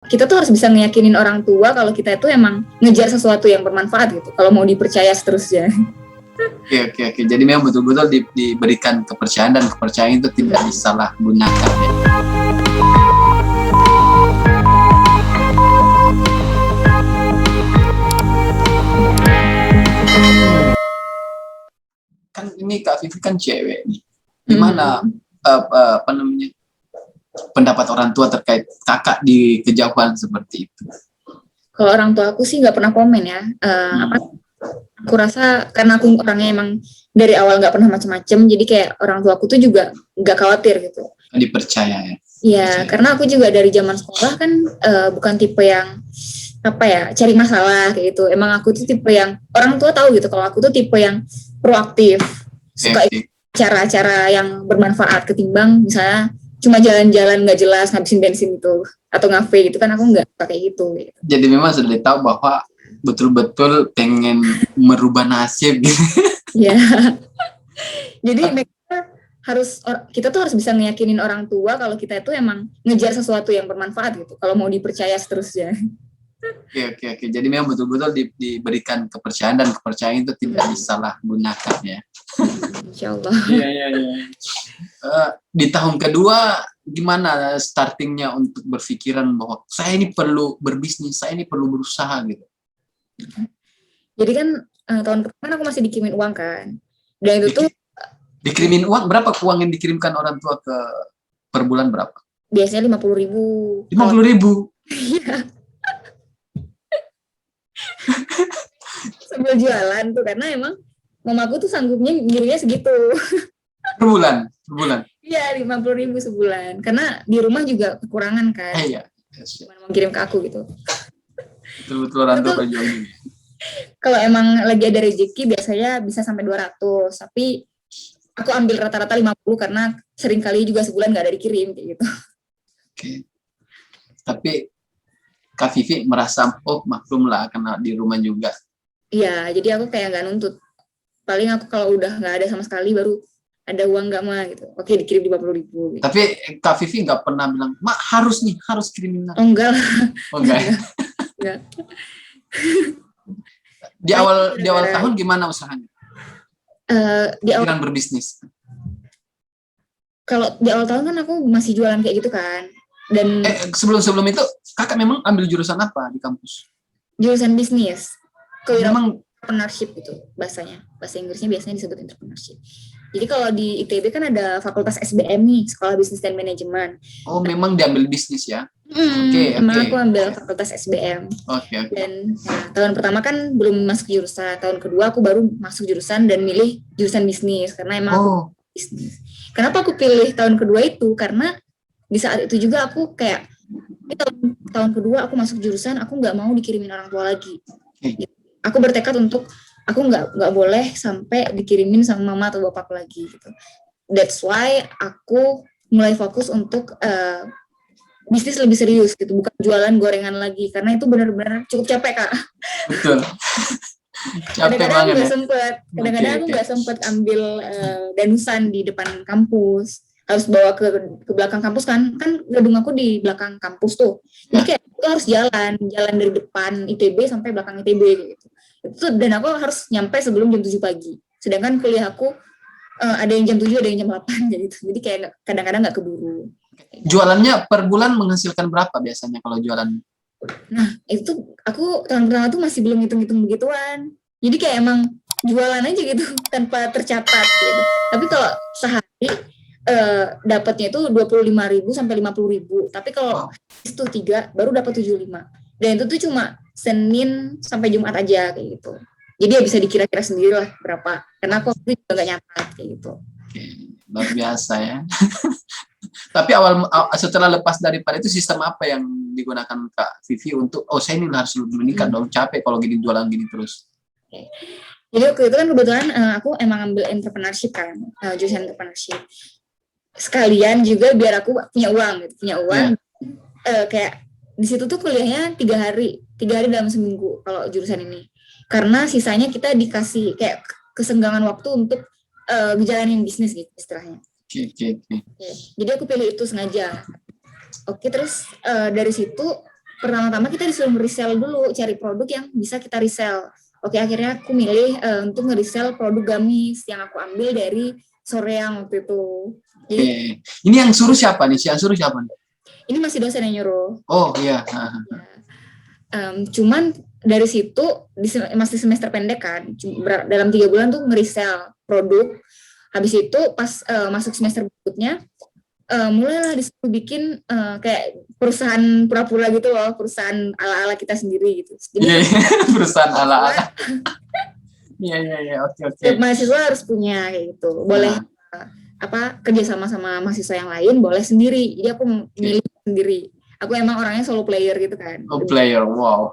Kita tuh harus bisa ngeyakinin orang tua kalau kita itu emang ngejar sesuatu yang bermanfaat gitu, kalau mau dipercaya seterusnya. Oke. Jadi memang betul-betul diberikan kepercayaan, dan kepercayaan itu tidak disalahgunakan ya. Kan ini Kak Vivi kan cewek nih. Gimana apa namanya, pendapat orang tua terkait kakak di kejauhan seperti itu? Kalau orang tua aku sih nggak pernah komen ya. Aku rasa karena aku orangnya emang dari awal nggak pernah macam-macam, jadi kayak orang tua aku tuh juga nggak khawatir gitu. Dipercaya ya? Iya, karena aku juga dari zaman sekolah kan bukan tipe yang cari masalah kayak gitu. Emang aku tuh tipe yang orang tua tahu gitu kalau aku tuh tipe yang proaktif, suka cara-cara yang bermanfaat ketimbang misalnya cuma jalan-jalan nggak jelas ngabisin bensin gitu atau ngafe gitu kan, aku nggak pakai gitu. Jadi memang sudah tahu bahwa betul-betul pengen merubah nasib gitu. Ya. Jadi kita tuh harus bisa ngeyakinin orang tua kalau kita itu emang ngejar sesuatu yang bermanfaat gitu, kalau mau dipercaya seterusnya. Oke. Jadi memang betul-betul diberikan kepercayaan, dan kepercayaan itu tidak disalahgunakan ya. Insyaallah. Iya. Di tahun kedua gimana startingnya untuk berpikiran bahwa saya ini perlu berbisnis, saya ini perlu berusaha gitu? Jadi kan tahun pertama aku masih dikirimin uang kan, dan itu tuh dikirimin uang berapa? Uang yang dikirimkan orang tua ke per bulan berapa? Biasanya 50.000. 50.000? Iya. Sambil jualan tuh, karena emang mamaku tuh sanggupnya ngirimnya segitu. Per bulan? Iya, 50.000 sebulan. Karena di rumah juga kekurangan kan. Iya. Cuma mau kirim ke aku gitu. Betul-betul orang tua berjuang. Kalau emang lagi ada rezeki biasanya bisa sampai 200, tapi aku ambil rata-rata 50 karena sering kali juga sebulan nggak ada dikirim kayak gitu. Oke. Tapi Kak Vivi merasa maklum lah karena di rumah juga. Iya, jadi aku kayak nggak nuntut. Paling aku kalau udah nggak ada sama sekali baru ada uang nggak mah gitu. Oke, dikirim 50.000. Gitu. Tapi Kak Vivi nggak pernah bilang, "Mak harus kirimin." Oh enggak lah. Enggak. Di awal tahun gimana usahanya? Di awal berbisnis. Kalau di awal tahun kan aku masih jualan kayak gitu kan. Dan sebelum itu kakak memang ambil jurusan apa di kampus? Jurusan bisnis. Memang entrepreneurship itu bahasanya. Bahasa Inggrisnya biasanya disebut entrepreneurship. Jadi kalau di ITB kan ada fakultas SBM nih, Sekolah Bisnis dan Manajemen. Oh, memang diambil bisnis ya? Emang aku ambil fakultas SBM. Oke. Dan tahun pertama kan belum masuk jurusan, tahun kedua aku baru masuk jurusan dan milih jurusan bisnis karena emang aku bisnis. Kenapa aku pilih tahun kedua itu? Karena di saat itu juga aku kayak tahun kedua aku masuk jurusan, aku nggak mau dikirimin orang tua lagi. Aku bertekad untuk aku nggak boleh sampai dikirimin sama mama atau bapakku lagi gitu. That's why aku mulai fokus untuk bisnis lebih serius gitu, bukan jualan gorengan lagi karena itu benar-benar cukup capek Kak. Betul. Kadang-kadang aku nggak sempet ambil danusan di depan kampus, harus bawa ke belakang kampus kan gedung aku di belakang kampus tuh. Jadi kayak aku harus jalan dari depan ITB sampai belakang ITB gitu. Itu dan aku harus nyampe sebelum jam 7 pagi. Sedangkan kuliah aku ada yang jam 7, ada yang jam 8 gitu. Jadi kayak kadang-kadang nggak keburu. Jualannya per bulan menghasilkan berapa biasanya kalau jualan? Nah, itu aku tahun pertama tuh masih belum hitung-hitung begituan. Jadi kayak emang jualan aja gitu tanpa tercatat gitu. Tapi kalau sehari dapatnya itu 25.000 sampai 50.000. Tapi kalau itu 3 baru dapat 75. Dan itu tuh cuma Senin sampai Jumat aja kayak gitu. Jadi ya bisa dikira-kira sendiri lah berapa. Karena aku juga nggak nyatat kayak gitu. Oke, luar biasa ya. Tapi setelah lepas daripada itu sistem apa yang digunakan Kak Vivi untuk saya ini harus menikah dong, capek kalau gini jualan gini terus. Okay. Jadi waktu itu kan kebetulan aku emang ambil entrepreneurship kan, jurusan entrepreneurship. Sekalian juga biar aku punya uang. Kayak di situ tuh kuliahnya 3 hari dalam seminggu kalau jurusan ini. Karena sisanya kita dikasih kayak kesenggangan waktu untuk ngejalanin bisnis gitu istilahnya. Okay. Jadi aku pilih itu sengaja. Oke, terus dari situ pertama-tama kita disuruh resell dulu, cari produk yang bisa kita resell. Oke, akhirnya aku milih untuk nge-resell produk gamis yang aku ambil dari Soreang waktu itu. Jadi, ini yang suruh siapa nih? Yang suruh siapa nih? Ini masih dosen yang nyuruh. Oh iya. Cuman dari situ masih semester pendek kan, dalam 3 bulan tuh nge-resell produk. Habis itu pas masuk semester berikutnya, mulailah disuruh bikin kayak perusahaan pura-pura gitu loh, perusahaan ala-ala kita sendiri gitu. Jadi perusahaan ala-ala. Iya, oke. Mahasiswa harus punya kayak gitu. Boleh kerja sama mahasiswa yang lain, boleh sendiri. Jadi aku milih sendiri. Aku emang orangnya solo player gitu kan. Oh, player, wow.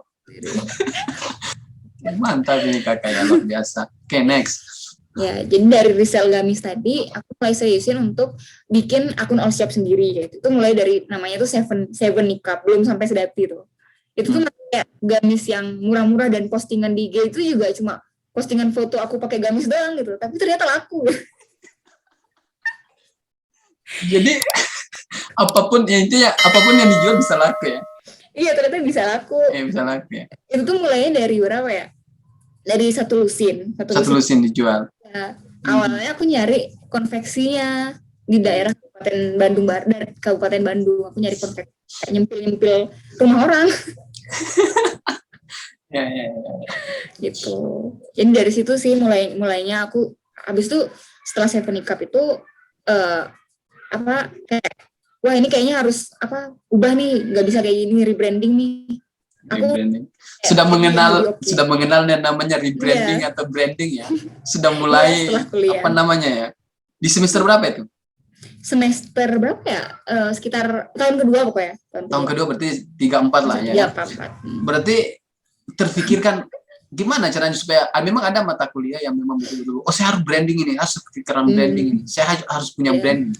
Mantap ini kakak ya, luar biasa. Oke, next. Ya, jadi dari resell gamis tadi, aku mulai seriusin untuk bikin akun all shop sendiri. Gitu. Itu mulai dari namanya tuh Seven Nikah, belum sampai Sedati tuh. Itu tuh kayak gamis yang murah-murah dan postingan di IG itu juga cuma postingan foto aku pakai gamis doang gitu. Tapi ternyata laku. Jadi apapun yang dijual bisa laku ya. Iya, ternyata bisa laku. Bisa laku ya. Itu tuh mulainya dari berapa ya? Dari satu lusin dijual. Ya, awalnya aku nyari konveksinya di daerah Kabupaten Bandung. Aku nyari konveksi, nyempil rumah orang. Ya. Gitu. Jadi dari situ sih mulainya aku. Habis itu setelah Seven Cup itu kayak wah ini kayaknya harus ubah nih, nggak bisa kayak gini, rebranding nih. Sudah mengenal namanya rebranding atau branding ya. Sudah mulai namanya ya. Di semester berapa itu? Semester berapa ya? Sekitar tahun kedua pokoknya. Tahun kedua berarti 3-4 lah ya. Iya, 4. Berarti terfikirkan gimana caranya supaya memang ada mata kuliah yang memang betul-betul saya harus branding ini, harus kepikiran branding ini. Saya harus punya branding.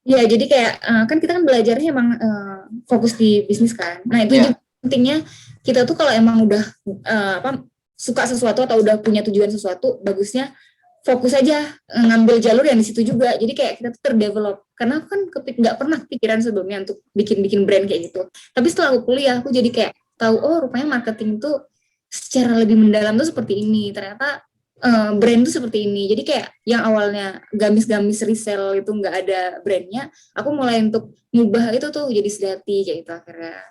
Iya, jadi kayak kan kita kan belajarnya emang fokus di bisnis kan. Nah, itu juga pentingnya kita tuh kalau emang udah suka sesuatu atau udah punya tujuan sesuatu, bagusnya fokus aja ngambil jalur yang di situ juga. Jadi kayak kita tuh terdevelop. Karena aku kan nggak pernah pikiran sebelumnya untuk bikin brand kayak gitu. Tapi setelah aku kuliah, aku jadi kayak tahu rupanya marketing tuh secara lebih mendalam tuh seperti ini. Ternyata brand tuh seperti ini. Jadi kayak yang awalnya gamis-gamis resell itu nggak ada brandnya, aku mulai untuk ngubah itu tuh jadi Sedati kayak gitu akhirnya.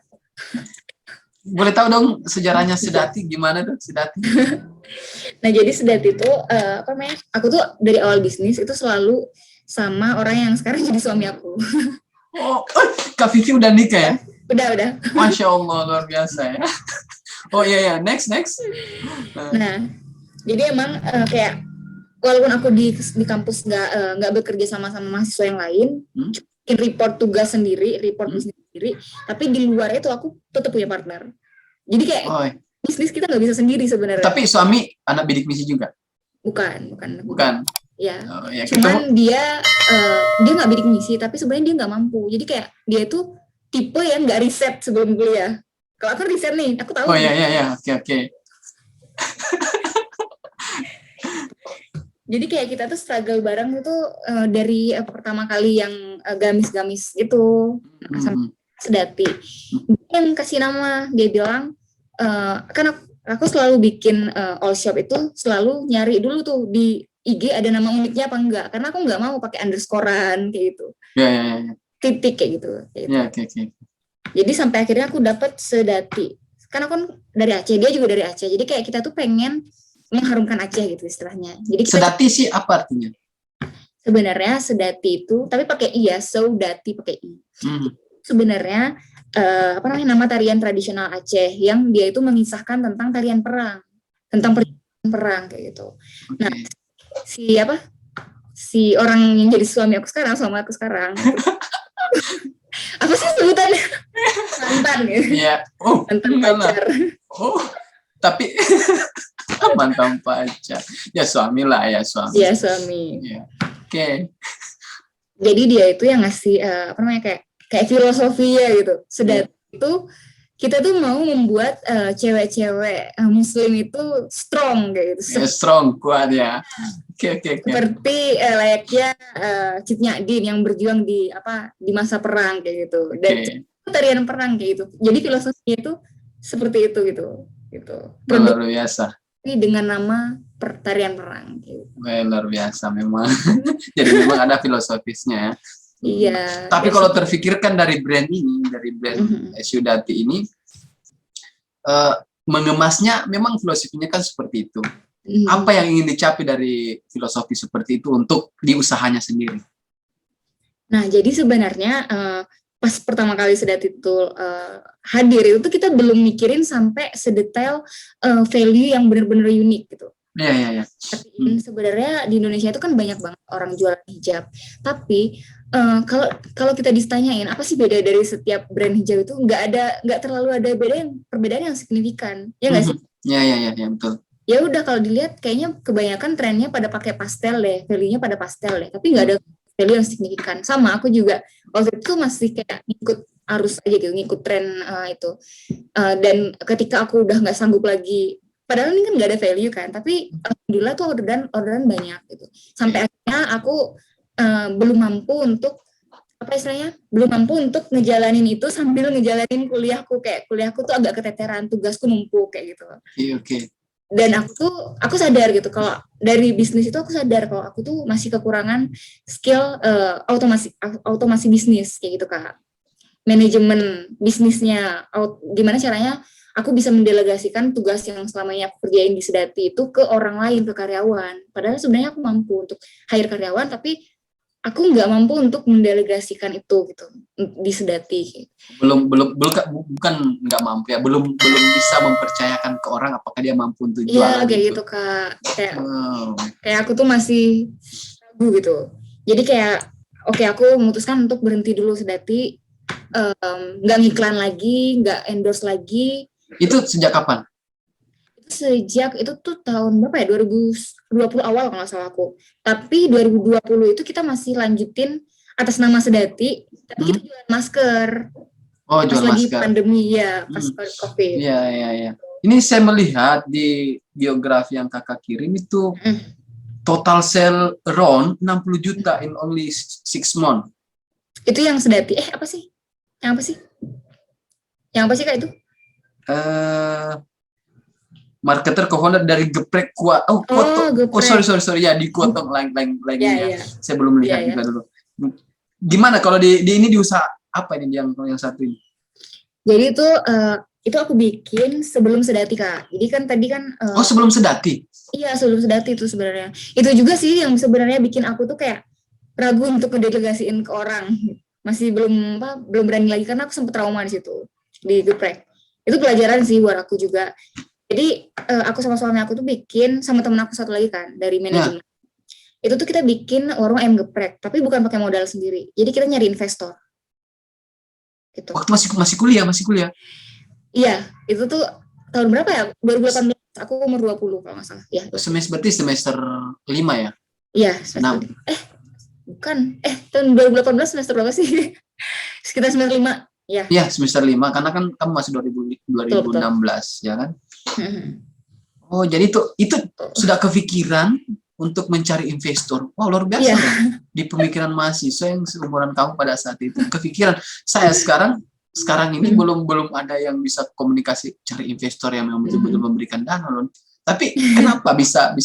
Boleh tahu dong sejarahnya Sedati gimana tuh Sedati? Nah, jadi Sedati itu aku tuh dari awal bisnis itu selalu sama orang yang sekarang jadi suami aku. Kak Vivi udah nikah ya? Udah. Masya Allah, luar biasa ya. Oh iya, next. Nah, jadi emang kayak walaupun aku di kampus nggak bekerja sama mahasiswa yang lain, bikin report tugas sendiri, bisnis sendiri, tapi di luar itu aku tetap punya partner. Jadi kayak bisnis kita nggak bisa sendiri sebenarnya. Tapi suami anak bidik misi juga? Bukan. Ya. Cuman dia nggak bidik misi, tapi sebenarnya dia nggak mampu. Jadi kayak dia tuh tipe yang nggak riset sebelum kuliah. Kalau aku riset nih, aku tahu. Oh iya, oke. Jadi kayak kita tuh struggle bareng itu dari pertama kali yang gamis-gamis itu sama Sedati. Dia yang kasih nama, dia bilang kan aku selalu bikin all shop itu selalu nyari dulu tuh di IG ada nama uniknya apa enggak, karena aku nggak mau pakai underscorean kayak gitu. Ya. Titik kayak gitu. Ya, oke. Jadi sampai akhirnya aku dapat Sedati. Karena aku kan dari Aceh, dia juga dari Aceh. Jadi kayak kita tuh pengen mengharumkan Aceh gitu istilahnya. Jadi Sedati sih apa artinya? Sebenarnya Sedati itu, tapi pakai I ya, Saudati pakai I. Sebenarnya nama tarian tradisional Aceh yang dia itu mengisahkan tentang tarian perang, tentang perjalanan perang kayak gitu. Okay. Nah, si orang yang jadi suami aku sekarang apa sih sebutannya? Mantan gitu. Iya. Mantan pacar. Tapi mantan pacar. Ya suami lah ya suami. Iya suami. Ya. Oke. Jadi dia itu yang ngasih kayak filosofi ya gitu. Sedati itu kita tuh mau membuat cewek-cewek muslim itu strong kayak gitu. Strong, kuat ya. Oke. Seperti layaknya Cit Nyadin yang berjuang di masa perang kayak gitu. Dan tarian perang kayak gitu. Jadi filosofinya itu seperti itu gitu. Luar biasa. Dengan nama tarian perang. Gitu. Luar biasa memang. Jadi memang ada filosofisnya ya. Iya. Tapi kalau terfikirkan dari brand ini, dari brand Syudati ini, mengemasnya memang filosofinya kan seperti itu. Apa yang ingin dicapai dari filosofi seperti itu untuk di usahanya sendiri? Nah, jadi sebenarnya pas pertama kali Syudati itu hadir itu tuh kita belum mikirin sampai sedetail value yang benar-benar unik gitu. Iya. Sebenarnya di Indonesia itu kan banyak banget orang jualan hijab. Tapi kalau kita ditanyain apa sih beda dari setiap brand hijab itu, nggak terlalu ada perbedaan yang signifikan. Ya nggak sih? Iya, betul. Ya udah kalau dilihat kayaknya kebanyakan trennya pada pakai pastel deh, value-nya pada pastel deh. Tapi nggak ada value yang signifikan. Sama aku juga waktu itu masih kayak ngikut arus aja gitu, ngikut tren itu. Dan ketika aku udah nggak sanggup lagi, padahal ini kan nggak ada value kan, tapi alhamdulillah tuh orderan banyak gitu. Sampai akhirnya aku belum mampu untuk belum mampu untuk ngejalanin itu sambil ngejalanin kuliahku, kayak kuliahku tuh agak keteteran, tugasku numpuk kayak gitu. Oke. Dan aku sadar gitu kalau dari bisnis itu aku sadar kalau aku tuh masih kekurangan skill automasi bisnis kayak gitu Kak. Manajemen bisnisnya, gimana caranya aku bisa mendelegasikan tugas yang selamanya aku kerjain di Syudati itu ke orang lain, ke karyawan. Padahal sebenarnya aku mampu untuk hire karyawan, tapi aku nggak mampu untuk mendelegasikan itu gitu di Syudati. Bukan nggak mampu ya, belum bisa mempercayakan ke orang apakah dia mampu untuk jualan. Iya kayak gitu Kak, kayak aku tuh masih ragu gitu. Jadi kayak oke, aku memutuskan untuk berhenti dulu Syudati, nggak ngiklan lagi, nggak endorse lagi. Itu sejak kapan? Sejak itu tuh tahun berapa ya, 2020 awal kalau nggak salah aku. Tapi 2020 itu kita masih lanjutin atas nama Syudati, tapi kita jualan masker. Oh, jual lagi masker. Pandemi ya, pas COVID. Iya. Ini saya melihat di biografi yang kakak kirim itu total sale around 60 juta in only 6 months. Itu yang Syudati. Apa sih? Yang apa sih Kak itu? Marketer co-founder dari Geprek Kuat. Sorry ya, di Kuotong lain. Ya. Saya belum melihat juga dulu. Gimana kalau di ini diusaha apa ini yang satu ini? Jadi itu aku bikin sebelum Syudati Kak. Jadi kan tadi kan sebelum Syudati. Iya, sebelum Syudati itu sebenarnya. Itu juga sih yang sebenarnya bikin aku tuh kayak ragu untuk mendelegasiin ke orang. Masih belum berani lagi karena aku sempat trauma di situ di Geprek. Itu pelajaran sih buat aku juga. Jadi aku sama suami aku tuh bikin sama temen aku satu lagi kan dari manajemen. Itu tuh kita bikin warung ayam geprek, tapi bukan pakai modal sendiri. Jadi kita nyari investor. Gitu. Waktu masih kuliah? Iya, itu tuh tahun berapa ya? 2018. Aku umur 20 kalau nggak salah. Ya. Berarti semester 5 ya? Iya, semester 5. Bukan. Tahun 2018 semester berapa sih? Sekitar semester 5. Ya. Iya, semester 5 karena kan kamu masih 2016 ya kan? Oh, jadi itu sudah kepikiran untuk mencari investor. Wow, luar biasa ya. Di pemikiran mahasiswa yang seumuran kamu pada saat itu kepikiran. Saya sekarang ini belum ada yang bisa komunikasi cari investor yang memang betul-betul memberikan dana loh. Tapi kenapa bisa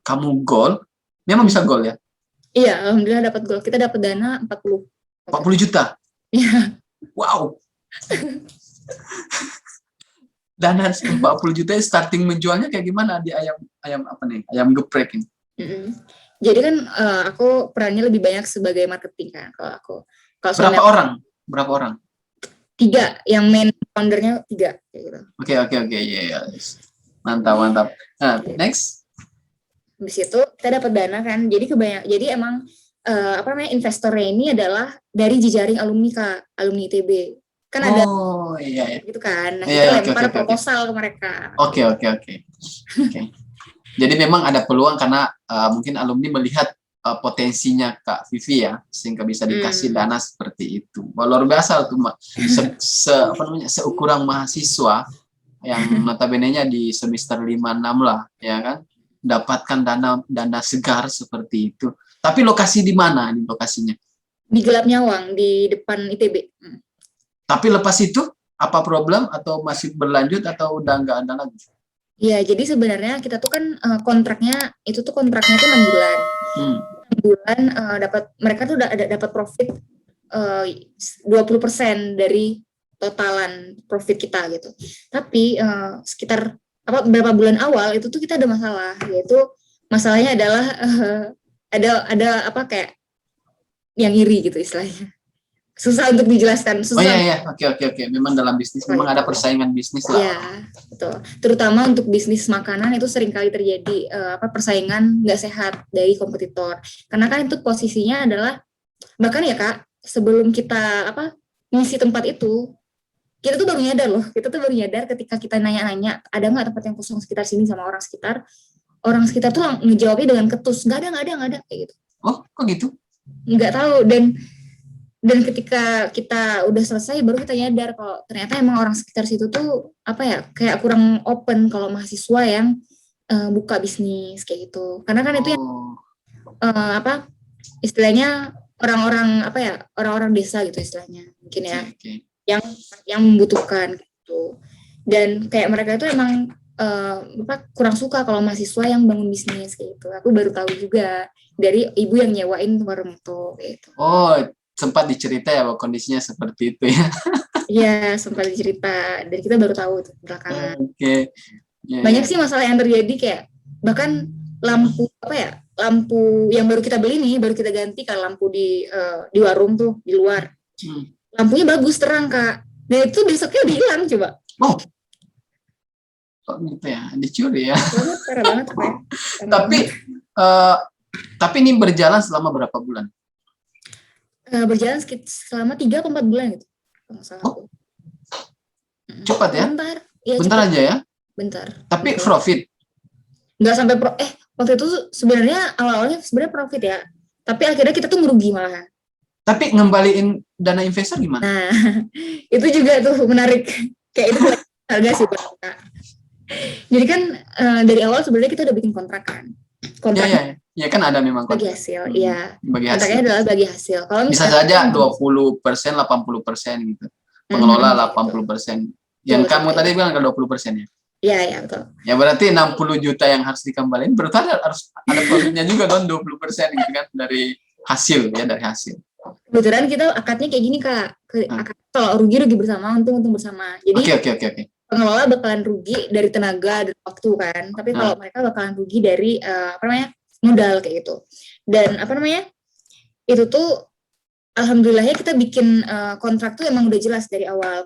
kamu goal? Memang bisa goal ya? Iya, alhamdulillah dapat goal. Kita dapat dana 40 juta. Iya. Wow. Dana 40 juta starting menjualnya kayak gimana di ayam apa nih? Ayam geprek ini. Jadi kan aku perannya lebih banyak sebagai marketing kan kalau aku. Berapa orang? 3, yang main foundernya 3 kayak gitu. Oke, ya. Mantap. Nah, next. Habis itu kita dapat dana kan. Jadi emang investornya ini adalah dari jejaring alumni alumni ITB. Kan ada iya. gitu kan. Nah, kita lempar proposal ke mereka. Oke. Jadi memang ada peluang karena mungkin alumni melihat potensinya Kak Vivi ya, sehingga bisa dikasih dana seperti itu. Luar biasa tuh, seukuran mahasiswa yang notabene-nya di semester 5-6 lah, ya kan, dapatkan dana segar seperti itu. Tapi lokasi di mana nih lokasinya? Di Gelap Nyawang, di depan ITB. Tapi lepas itu apa problem atau masih berlanjut atau udah nggak ada lagi? Iya, jadi sebenarnya kita tuh kan kontraknya itu tuh kontraknya tuh 6 bulan. 6 bulan dapat mereka tuh udah ada dapat profit 20% dari totalan profit kita gitu. Tapi sekitar beberapa bulan awal itu tuh kita ada masalah, yaitu masalahnya adalah ada apa kayak yang iri gitu istilahnya. Susah untuk dijelaskan. Susah. Oh iya, oke. Memang dalam bisnis memang ada persaingan bisnis lah. Iya, betul. Terutama untuk bisnis makanan itu seringkali terjadi persaingan nggak sehat dari kompetitor. Karena kan itu posisinya adalah bahkan ya Kak, sebelum kita ngisi tempat itu, kita tuh baru nyadar loh. Kita tuh baru nyadar ketika kita nanya-nanya, ada nggak tempat yang kosong sekitar sini sama orang sekitar. Orang sekitar tuh ngejawabnya dengan ketus, nggak ada kayak gitu. Oh, kok gitu? Nggak tahu, dan ketika kita udah selesai baru kita nyadar kalau ternyata emang orang sekitar situ tuh kayak kurang open kalau mahasiswa yang buka bisnis kayak gitu. Karena kan itu yang istilahnya orang-orang desa gitu istilahnya mungkin ya. Okay. yang membutuhkan gitu. Dan kayak mereka itu emang kurang suka kalau mahasiswa yang bangun bisnis kayak gitu. Aku baru tahu juga dari ibu yang nyewain warung itu gitu. Oh, sempat dicerita ya bahwa kondisinya seperti itu ya. Iya, sempat dicerita dan kita baru tahu itu belakangan. Oke. Banyak sih masalah yang terjadi kayak bahkan lampu lampu yang baru kita beli nih, baru kita ganti kan lampu di warung tuh di luar. Lampunya bagus terang Kak. Dan itu besoknya udah hilang coba. Oh. Kok gitu ya? Dicuri ya. Parah banget Kak. Tapi ini berjalan selama berapa bulan? Berjalan selama 3 atau 4 bulan gitu. Oh. Cepat ya? Bentar cepat. Aja ya? Bentar. Tapi betul. Profit? Nggak sampai waktu itu sebenarnya awalnya sebenarnya profit ya. Tapi akhirnya kita tuh merugi malah. Tapi ngembaliin dana investor gimana? Nah, itu juga tuh menarik. Kayak itu harga sih Pak. Jadi kan dari awal sebenarnya kita udah bikin kontrak kan. Ya kan ada memang kontrak. Bagi hasil, iya. Bagi hasil. Kontraknya adalah bagi hasil. Kalau bisa saja 20%, 80% gitu. Pengelola 80%. Yang kamu tadi bilang ke 20% ya? Iya, betul. Ya berarti 60 juta yang harus dikembaliin, berarti harus ada profitnya juga dong 20% gitu kan dari hasil ya, dari hasil. Kebetulan kita akadnya kayak gini Kak. Kalau rugi bersama, untung bersama. Jadi Oke. pengelola bakalan rugi dari tenaga dan waktu kan. Tapi kalau mereka bakalan rugi dari modal kayak gitu. Dan itu tuh alhamdulillahnya kita bikin kontrak tuh emang udah jelas dari awal.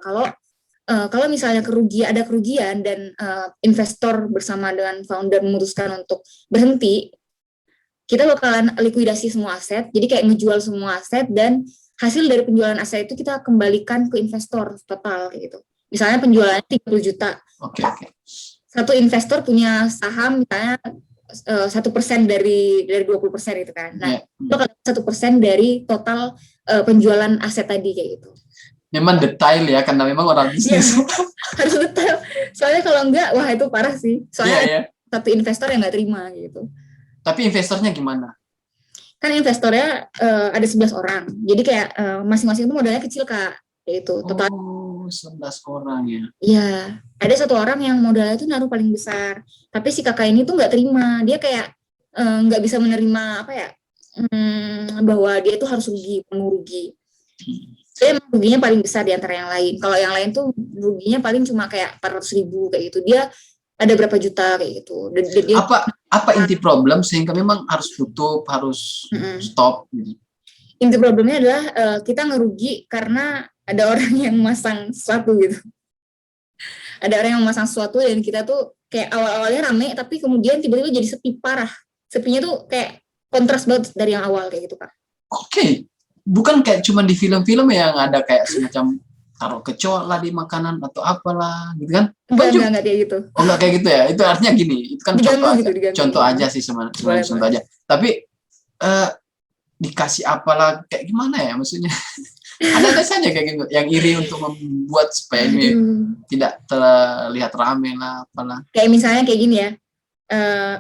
Kalau misalnya ada kerugian dan investor bersama dengan founder memutuskan untuk berhenti, kita bakalan likuidasi semua aset, jadi kayak ngejual semua aset dan hasil dari penjualan aset itu kita kembalikan ke investor total kayak gitu. Misalnya penjualannya 30 juta. Oke. Satu investor punya saham misalnya 1% dari 20% gitu kan. Nah, itu kan 1% dari total penjualan aset tadi kayak gitu. Memang detail ya, karena memang orang bisnis. Harus detail. Soalnya kalau enggak, wah itu parah sih. Soalnya satu investor yang nggak terima gitu. Tapi investornya gimana? Kan investornya ada 11 orang. Jadi kayak masing-masing itu modalnya kecil Kak. Yaitu total. 11 orang ya? Iya. Ada 1 orang yang modalnya itu naruh paling besar. Tapi si kakak ini tuh nggak terima. Dia kayak nggak bisa menerima bahwa dia itu harus rugi. Dia emang ruginya paling besar di antara yang lain. Kalau yang lain tuh ruginya paling cuma kayak 400.000 kayak gitu. Dia ada berapa juta kayak gitu. Dan dia, apa inti problem sehingga memang harus tutup, harus stop gitu? Inti problemnya adalah kita ngerugi karena ada orang yang masang sesuatu gitu. Ada orang yang memasang sesuatu dan kita tuh kayak awal-awalnya rame tapi kemudian tiba-tiba jadi sepi parah. Sepinya tuh kayak kontras banget dari yang awal kayak gitu Kak. Oke. Bukan kayak cuma di film-film yang ada kayak semacam taruh kecoa lah di makanan atau apalah gitu kan? Enggak kayak gitu. Oh enggak kayak gitu ya? Itu artinya gini, itu kan contoh aja. Contoh aja sih sebenarnya contoh aja. Tapi dikasih apalah kayak gimana ya maksudnya? Ada saja kayak gitu yang iri untuk membuat supaya ini tidak terlihat rame lah apalah. Kayak misalnya kayak gini ya.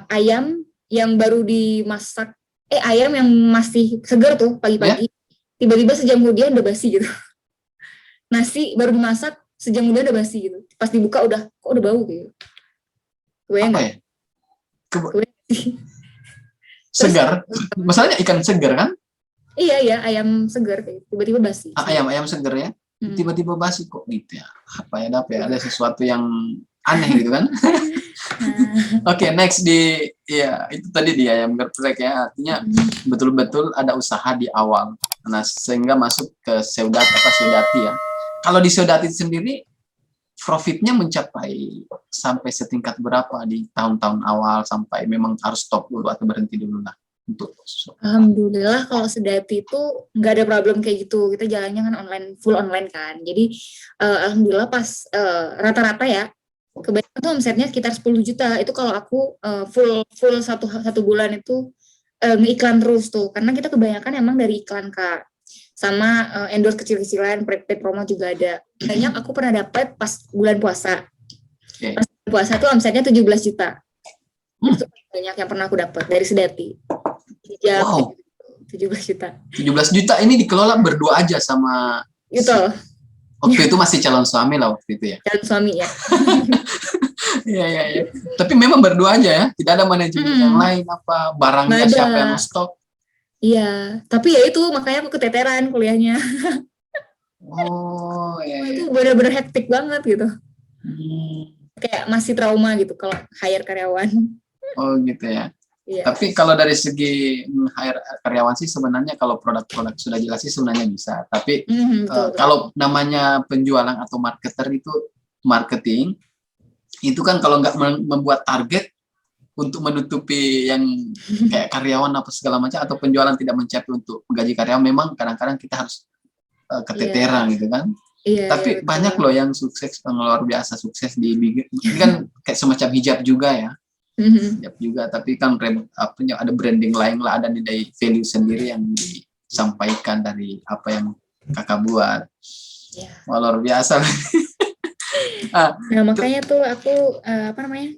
Ayam yang baru dimasak ayam yang masih segar tuh pagi-pagi. Tiba-tiba sejam kemudian udah basi gitu. nasi baru dimasak sejam udah basi gitu. Pas dibuka kok udah bau gitu. Kebayang Apa nggak? ya? Kebayang sih. Segar. Masalahnya ikan segar kan? Iya, ayam segar kayak tiba-tiba basi. Ayam segar ya. Tiba-tiba basi kok gitu ya. Apa ya? Ada sesuatu yang aneh gitu kan? Oke, next ya itu tadi di ayam geprek ya. Artinya betul-betul ada usaha di awal. Nah, sehingga masuk ke Seudati ya. Kalau di Seudati sendiri profitnya mencapai sampai setingkat berapa di tahun-tahun awal sampai memang harus stop dulu atau berhenti dulu lah untuk Alhamdulillah kalau Seudati itu nggak ada problem kayak gitu, kita jalannya kan full online kan, jadi alhamdulillah pas rata-rata ya kebanyakan tuh omsetnya sekitar 10 juta itu kalau aku full satu bulan itu ngeiklan terus tuh, karena kita kebanyakan emang dari iklan Kak, sama endorse kecil-kecilan, paid promo juga ada. Banyak aku pernah dapat pas bulan puasa. Okay. Pas bulan puasa tuh omsetnya 17 juta. Itu banyak yang pernah aku dapat dari Seudati. Wow. 17 juta. 17 juta ini dikelola berdua aja sama gitu. Waktu itu masih calon suami lah waktu itu ya. Calon suami ya. Iya. Tapi memang berdua aja ya, tidak ada manajemen yang lain apa barangnya siapa yang stok. Iya, tapi ya itu makanya aku keteteran kuliahnya. Oh, iya. Itu benar-benar hektik banget gitu. Kayak masih trauma gitu kalau hire karyawan. Oh gitu ya. Iya. Tapi kalau dari segi hire karyawan sih sebenarnya kalau produk-produk sudah jelas sih sebenarnya bisa. Tapi kalau namanya penjualan atau marketer itu marketing, itu kan kalau nggak membuat target untuk menutupi yang kayak karyawan apa segala macam atau penjualan tidak mencapai untuk gaji karyawan, memang kadang-kadang kita harus keteteran gitu kan. Tapi banyak loh yang sukses, luar biasa sukses ini kan kayak semacam hijab juga ya. Hijab juga, tapi kan ada branding lain lah, ada nilai value sendiri yang disampaikan dari apa yang kakak buat. Wah, luar biasa. Nah makanya tuh aku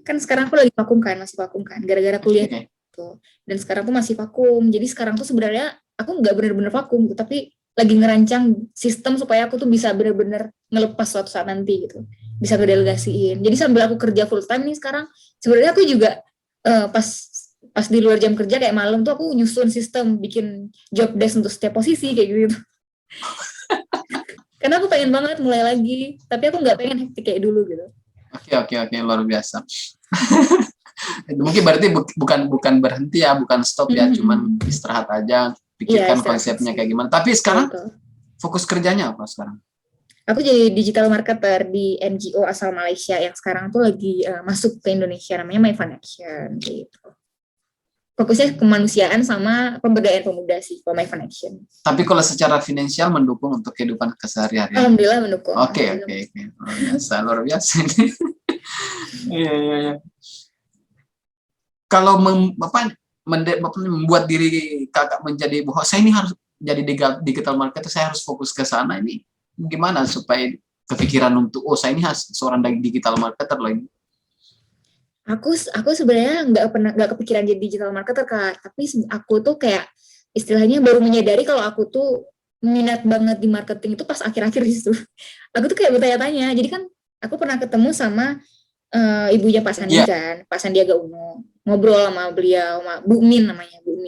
kan sekarang aku lagi vakum kan, masih vakum kan gara-gara kuliah gitu. Dan sekarang tuh masih vakum, jadi sekarang tuh sebenarnya aku nggak benar-benar vakum gitu, tapi lagi ngerancang sistem supaya aku tuh bisa benar-benar ngelepas suatu saat nanti gitu, bisa ngedelegasiin. Jadi sambil aku kerja full time nih sekarang, sebenarnya aku juga pas di luar jam kerja kayak malam tuh aku nyusun sistem, bikin job desk untuk setiap posisi kayak gitu. Karena aku pengen banget mulai lagi, tapi aku nggak pengen hektik kayak dulu gitu. Oke, luar biasa. Mungkin berarti bukan berhenti ya, bukan stop ya, cuman istirahat aja, pikirkan konsepnya kayak gimana. Tapi sekarang fokus kerjanya apa sekarang? Aku jadi digital marketer di NGO asal Malaysia yang sekarang tuh lagi masuk ke Indonesia, namanya My Fun Action gitu. Fokusnya kemanusiaan sama pemberdayaan pemuda sih, kalau My Fun Action. Tapi kalau secara finansial mendukung untuk kehidupan keseharian? Alhamdulillah mendukung. Oke. Luar biasa ini. Iya. Kalau membuat diri kakak menjadi bahwa saya ini harus jadi digital marketer, saya harus fokus ke sana, ini gimana supaya kepikiran untuk saya ini seorang digital marketer loh ini? Aku sebenarnya nggak kepikiran jadi digital marketer Kak, tapi aku tuh kayak istilahnya baru menyadari kalau aku tuh minat banget di marketing itu pas akhir-akhir itu. Aku tuh kayak bertanya-tanya. Jadi kan aku pernah ketemu sama ibunya Pak Sandi kan, Pak Sandiaga Uno, ngobrol sama beliau, sama Bu Min namanya, Bu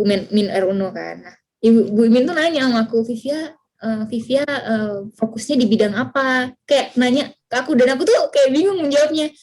Min Uno kan. Nah, Bu Min tuh nanya sama aku, Vivia fokusnya di bidang apa? Kayak nanya ke aku, dan aku tuh kayak bingung menjawabnya.